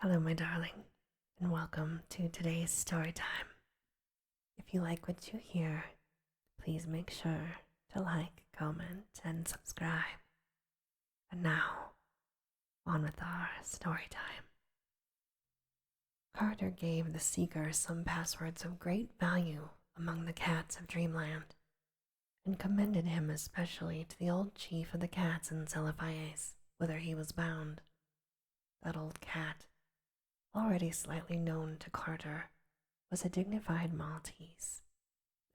Hello, my darling, and welcome to today's story time. If you like what you hear, please make sure to like, comment, and subscribe. And now, on with our story time. Carter gave the seeker some passwords of great value among the cats of Dreamland, and commended him especially to the old chief of the cats in Celiphaes, whither he was bound. That old cat, already slightly known to Carter, was a dignified Maltese,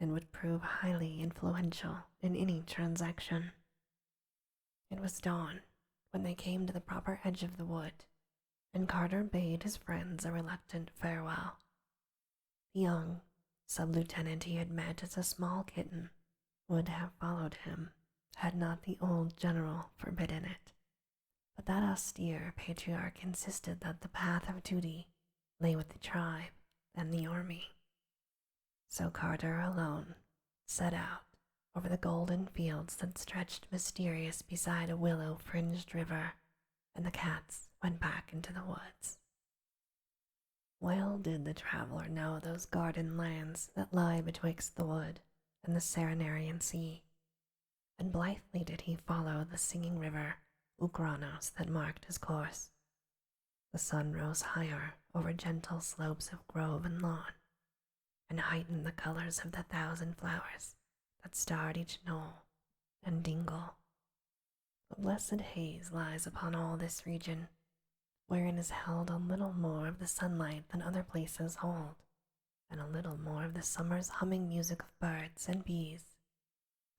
and would prove highly influential in any transaction. It was dawn when they came to the proper edge of the wood, and Carter bade his friends a reluctant farewell. The young sub-lieutenant he had met as a small kitten would have followed him had not the old general forbidden it. But that austere patriarch insisted that the path of duty lay with the tribe and the army. So Carter alone set out over the golden fields that stretched mysterious beside a willow-fringed river, and the cats went back into the woods. Well did the traveler know those garden lands that lie betwixt the wood and the Serenarian Sea, and blithely did he follow the singing river Kuranes that marked his course. The sun rose higher over gentle slopes of grove and lawn, and heightened the colors of the thousand flowers that starred each knoll and dingle. A blessed haze lies upon all this region, wherein is held a little more of the sunlight than other places hold, and a little more of the summer's humming music of birds and bees,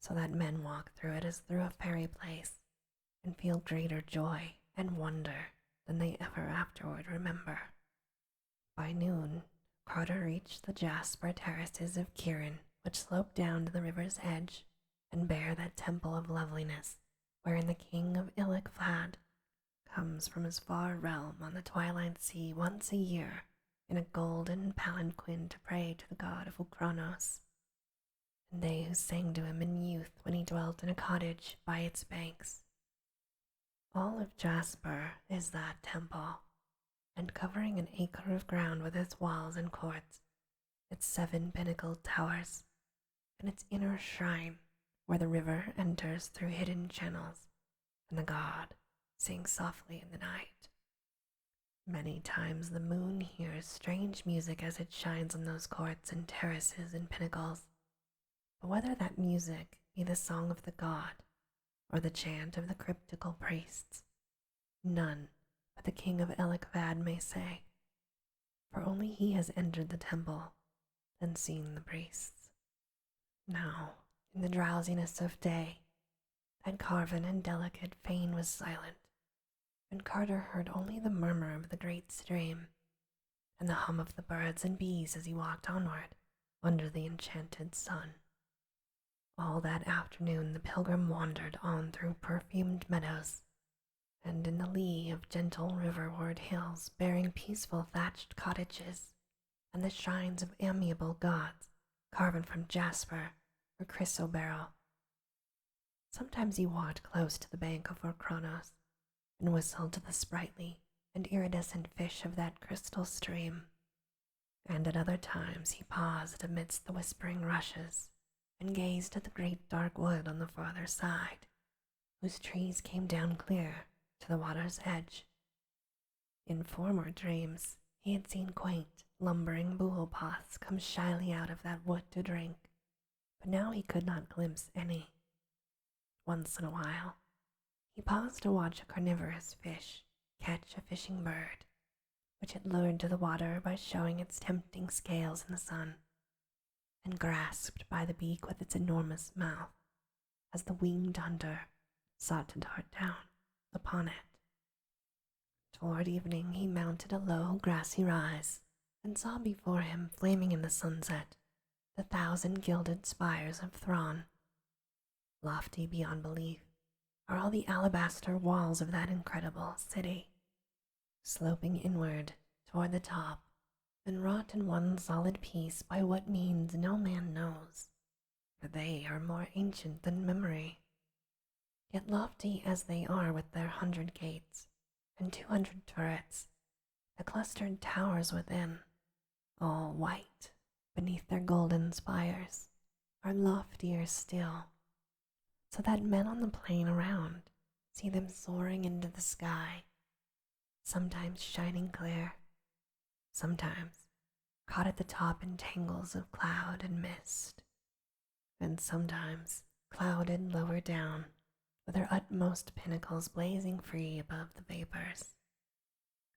so that men walk through it as through a fairy place, and feel greater joy and wonder than they ever afterward remember. By noon, Carter reached the jasper terraces of Kuranes, which slope down to the river's edge and bear that temple of loveliness wherein the king of Ilicflad comes from his far realm on the twilight sea once a year in a golden palanquin to pray to the god of Kuranes. And they who sang to him in youth when he dwelt in a cottage by its banks. All of Jasper is that temple, and covering an acre of ground with its walls and courts, its 7 pinnacled towers, and its inner shrine where the river enters through hidden channels, and the god sings softly in the night. Many times the moon hears strange music as it shines on those courts and terraces and pinnacles, but whether that music be the song of the god or the chant of the cryptical priests, none but the king of Ilicflad may say, for only he has entered the temple and seen the priests. Now, in the drowsiness of day, that carven and delicate fane was silent, and Carter heard only the murmur of the great stream and the hum of the birds and bees as he walked onward under the enchanted sun. All that afternoon the pilgrim wandered on through perfumed meadows, and in the lee of gentle riverward hills bearing peaceful thatched cottages and the shrines of amiable gods carven from jasper or chrysoberyl. Sometimes he walked close to the bank of Kuranes and whistled to the sprightly and iridescent fish of that crystal stream, and at other times he paused amidst the whispering rushes and gazed at the great dark wood on the farther side, whose trees came down clear to the water's edge. In former dreams he had seen quaint, lumbering buhl poths come shyly out of that wood to drink, but now he could not glimpse any. Once in a while, he paused to watch a carnivorous fish catch a fishing bird, which it lured to the water by showing its tempting scales in the sun, and grasped by the beak with its enormous mouth as the winged hunter sought to dart down upon it. Toward evening he mounted a low grassy rise and saw before him, flaming in the sunset, the 1,000 gilded spires of Thrawn. Lofty beyond belief are all the alabaster walls of that incredible city, sloping inward toward the top and wrought in one solid piece by what means no man knows, for they are more ancient than memory. Yet lofty as they are with their 100 gates and 200 turrets, the clustered towers within, all white beneath their golden spires, are loftier still, so that men on the plain around see them soaring into the sky, sometimes shining clear, sometimes caught at the top in tangles of cloud and mist, and sometimes clouded lower down, with their utmost pinnacles blazing free above the vapors.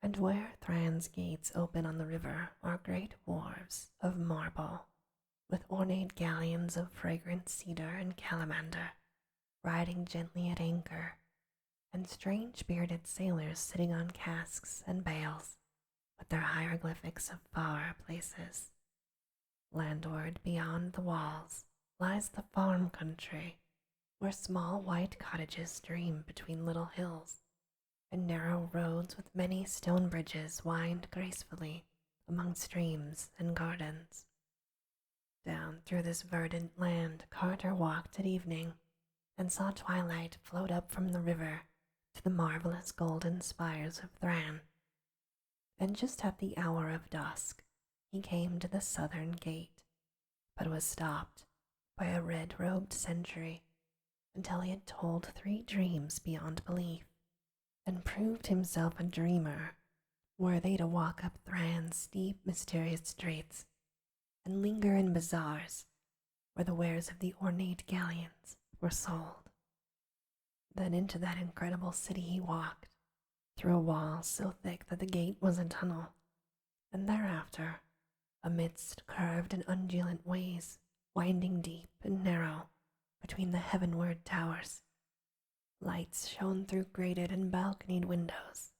And where Thran's gates open on the river are great wharves of marble, with ornate galleons of fragrant cedar and calamander, riding gently at anchor, and strange bearded sailors sitting on casks and bales, with their hieroglyphics of far places. Landward beyond the walls lies the farm country, where small white cottages stream between little hills, and narrow roads with many stone bridges wind gracefully among streams and gardens. Down through this verdant land Carter walked at evening, and saw twilight float up from the river to the marvelous golden spires of Thran. And just at the hour of dusk he came to the southern gate, but was stopped by a red-robed sentry until he had told 3 dreams beyond belief, and proved himself a dreamer, worthy to walk up Thran's steep, mysterious streets, and linger in bazaars where the wares of the ornate galleons were sold. Then into that incredible city he walked, through a wall so thick that the gate was a tunnel, and thereafter, amidst curved and undulant ways, winding deep and narrow between the heavenward towers. Lights shone through grated and balconied windows,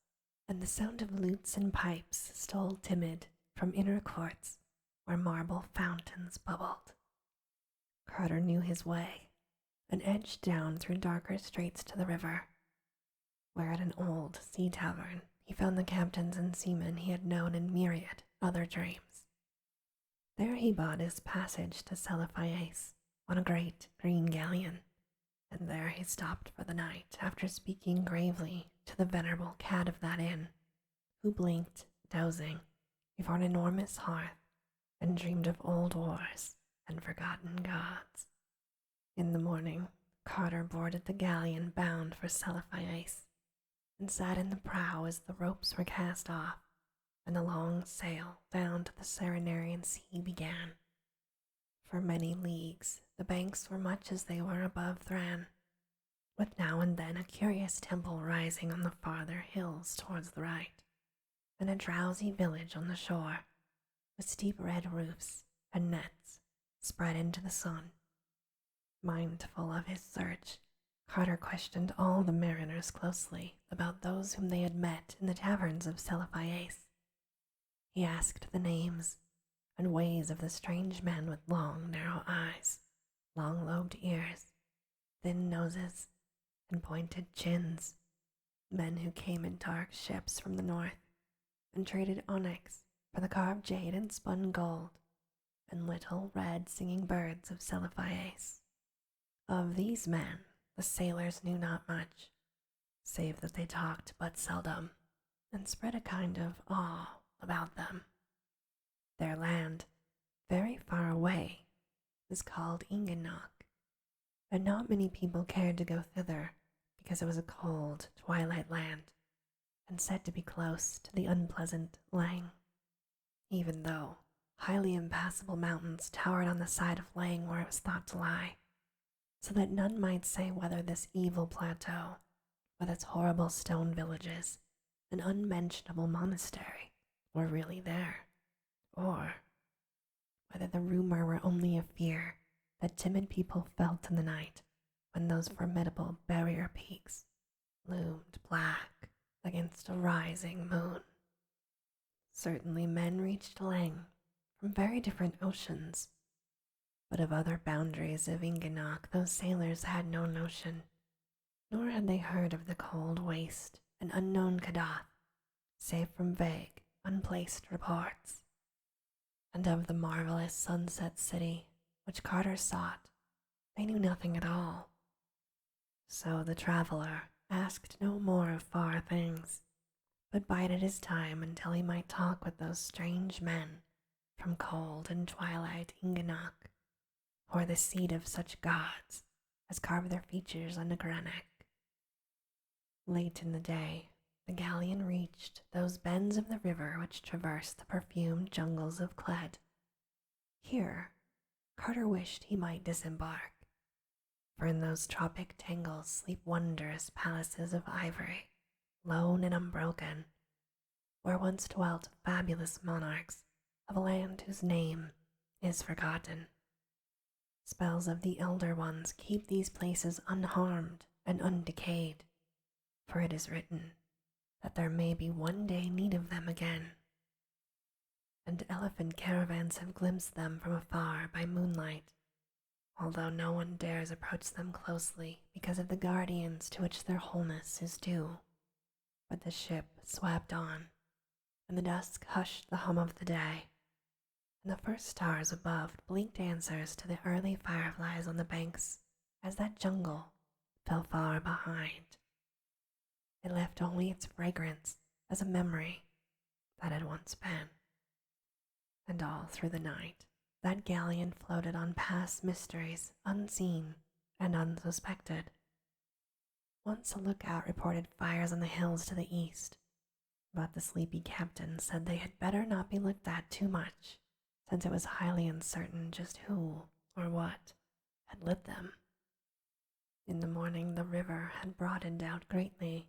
and the sound of lutes and pipes stole timid from inner courts where marble fountains bubbled. Carter knew his way, and edged down through darker streets to the river, where at an old sea tavern he found the captains and seamen he had known in myriad other dreams. There he bought his passage to Celiphaes on a great green galleon, and there he stopped for the night after speaking gravely to the venerable cat of that inn, who blinked, dozing, before an enormous hearth and dreamed of old wars and forgotten gods. In the morning, Carter boarded the galleon bound for Celiphaes, and sat in the prow as the ropes were cast off, and the long sail down to the Serenarian Sea began. For many leagues the banks were much as they were above Thran, with now and then a curious temple rising on the farther hills towards the right, and a drowsy village on the shore, with steep red roofs and nets spread into the sun. Mindful of his search, Carter questioned all the mariners closely about those whom they had met in the taverns of Celiphaes. He asked the names and ways of the strange men with long, narrow eyes, long-lobed ears, thin noses, and pointed chins, men who came in dark ships from the north and traded onyx for the carved jade and spun gold, and little red singing birds of Celiphaes. Of these men the sailors knew not much, save that they talked but seldom, and spread a kind of awe about them. Their land, very far away, is called Ingenok, and not many people cared to go thither because it was a cold, twilight land, and said to be close to the unpleasant Leng, even though highly impassable mountains towered on the side of Leng where it was thought to lie, so that none might say whether this evil plateau, with its horrible stone villages and unmentionable monastery, were really there, or whether the rumor were only a fear that timid people felt in the night when those formidable barrier peaks loomed black against a rising moon. Certainly men reached Leng from very different oceans, but of other boundaries of Ingenok those sailors had no notion, nor had they heard of the cold waste and unknown Kadath, save from vague, unplaced reports. And of the marvelous sunset city which Carter sought, they knew nothing at all. So the traveler asked no more of far things, but bided his time until he might talk with those strange men from cold and twilight Inganok, or the seed of such gods as carve their features on the Kuranes. Late in the day, the galleon reached those bends of the river which traverse the perfumed jungles of Cled. Here, Carter wished he might disembark, for in those tropic tangles sleep wondrous palaces of ivory, lone and unbroken, where once dwelt fabulous monarchs of a land whose name is forgotten. Spells of the Elder Ones keep these places unharmed and undecayed, for it is written that there may be one day need of them again. And elephant caravans have glimpsed them from afar by moonlight, although no one dares approach them closely because of the guardians to which their wholeness is due. But the ship swept on, and the dusk hushed the hum of the day, and the first stars above blinked answers to the early fireflies on the banks as that jungle fell far behind. It left only its fragrance as a memory that had once been. And all through the night, that galleon floated on past mysteries unseen and unsuspected. Once a lookout reported fires on the hills to the east, but the sleepy captain said they had better not be looked at too much, since it was highly uncertain just who or what had lit them. In the morning the river had broadened out greatly,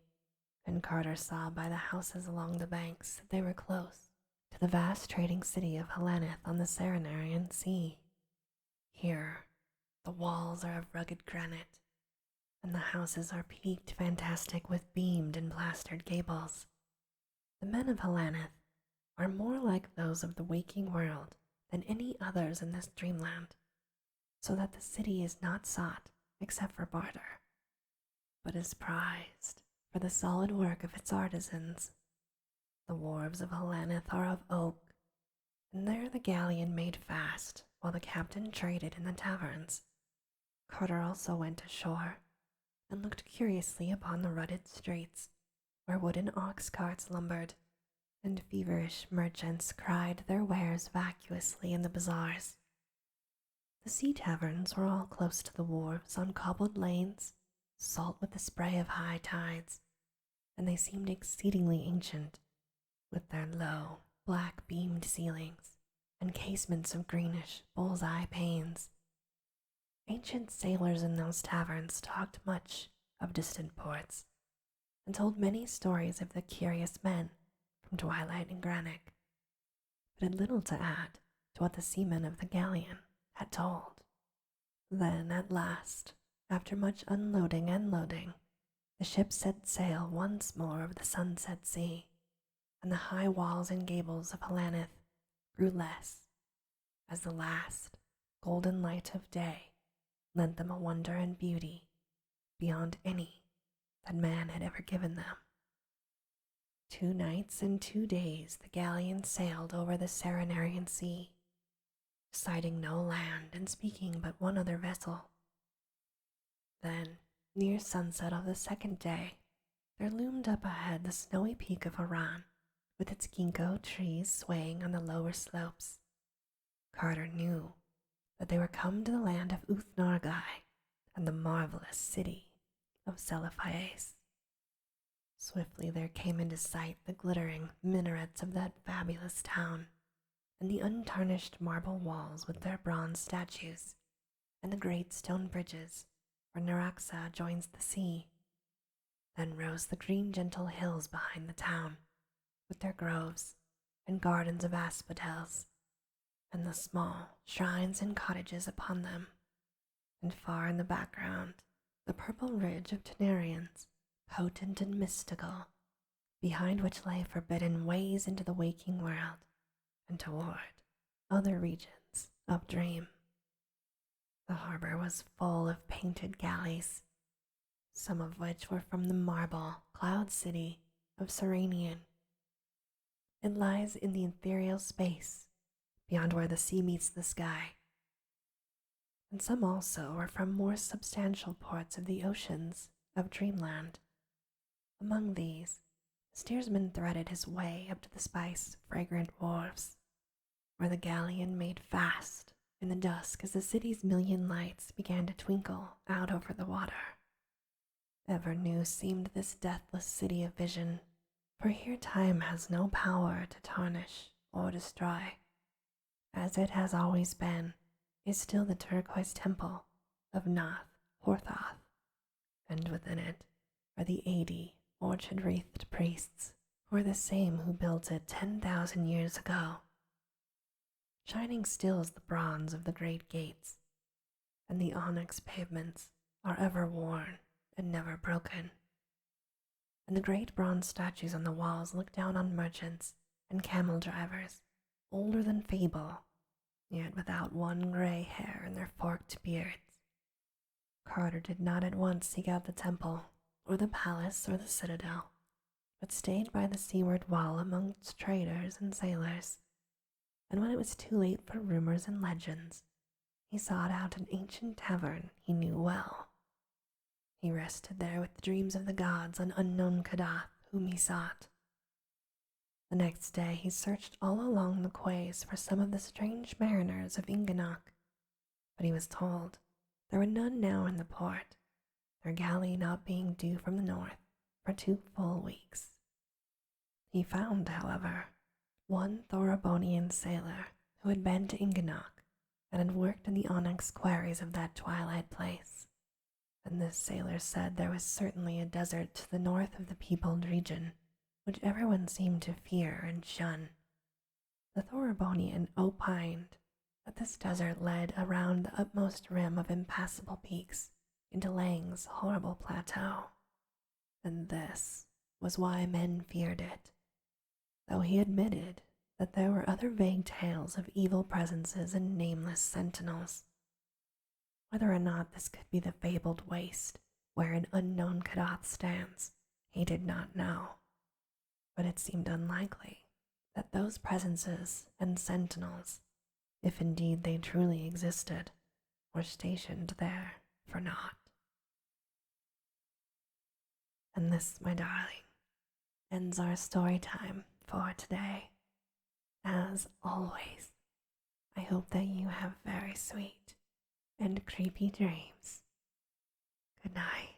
and Carter saw by the houses along the banks that they were close to the vast trading city of Hellanith on the Serenarian Sea. Here, the walls are of rugged granite, and the houses are peaked fantastic with beamed and plastered gables. The men of Hellanith are more like those of the waking world than any others in this dreamland, so that the city is not sought except for barter, but is prized for the solid work of its artisans. The wharves of Hellanith are of oak, and there the galleon made fast while the captain traded in the taverns. Carter also went ashore and looked curiously upon the rutted streets where wooden ox carts lumbered, and feverish merchants cried their wares vacuously in the bazaars. The sea taverns were all close to the wharves on cobbled lanes, salt with the spray of high tides, and they seemed exceedingly ancient, with their low, black-beamed ceilings and casements of greenish bull's-eye panes. Ancient sailors in those taverns talked much of distant ports, and told many stories of the curious men from Twilight and Granick, but had little to add to what the seamen of the galleon had told. Then, at last, after much unloading and loading, the ship set sail once more over the sunset sea, and the high walls and gables of Hellanith grew less, as the last golden light of day lent them a wonder and beauty beyond any that man had ever given them. 2 nights and 2 days the galleon sailed over the Serenarian Sea, sighting no land and speaking but one other vessel. Then, near sunset of the 2nd day, there loomed up ahead the snowy peak of Haran, with its ginkgo trees swaying on the lower slopes. Carter knew that they were come to the land of Uthnargai and the marvelous city of Seliphaes. Swiftly there came into sight the glittering minarets of that fabulous town, and the untarnished marble walls with their bronze statues, and the great stone bridges where Naraxa joins the sea. Then rose the green gentle hills behind the town, with their groves and gardens of asphodels, and the small shrines and cottages upon them, and far in the background the purple ridge of Tenarians, potent and mystical, behind which lay forbidden ways into the waking world and toward other regions of dream. The harbor was full of painted galleys, some of which were from the marble cloud city of Serenian. It lies in the ethereal space beyond where the sea meets the sky, and some also were from more substantial ports of the oceans of Dreamland. Among these, the steersman threaded his way up to the spice-fragrant wharves, where the galleon made fast in the dusk as the city's million lights began to twinkle out over the water. Ever new seemed this deathless city of vision, for here time has no power to tarnish or destroy. As it has always been, is still the turquoise temple of Nyarlathotep, and within it are the 80 orchard-wreathed priests who are the same who built it 10,000 years ago. Shining still is the bronze of the great gates, and the onyx pavements are ever worn and never broken. And the great bronze statues on the walls look down on merchants and camel drivers, older than fable, yet without one gray hair in their forked beards. Carter did not at once seek out the temple, or the palace, or the citadel, but stayed by the seaward wall amongst traders and sailors. And when it was too late for rumors and legends, he sought out an ancient tavern he knew well. He rested there with the dreams of the gods on unknown Kadath whom he sought. The next day he searched all along the quays for some of the strange mariners of Inganok, but he was told there were none now in the port, their galley not being due from the north for 2 full weeks. He found, however, one Thorabonian sailor who had been to Inganok and had worked in the onyx quarries of that twilight place, and this sailor said there was certainly a desert to the north of the peopled region, which everyone seemed to fear and shun. The Thorabonian opined that this desert led around the utmost rim of impassable peaks into Leng's horrible plateau, and this was why men feared it, though he admitted that there were other vague tales of evil presences and nameless sentinels. Whether or not this could be the fabled waste where an unknown Kadath stands, he did not know, but it seemed unlikely that those presences and sentinels, if indeed they truly existed, were stationed there for naught. And this, my darling, ends our story time for today. As always, I hope that you have very sweet and creepy dreams. Good night.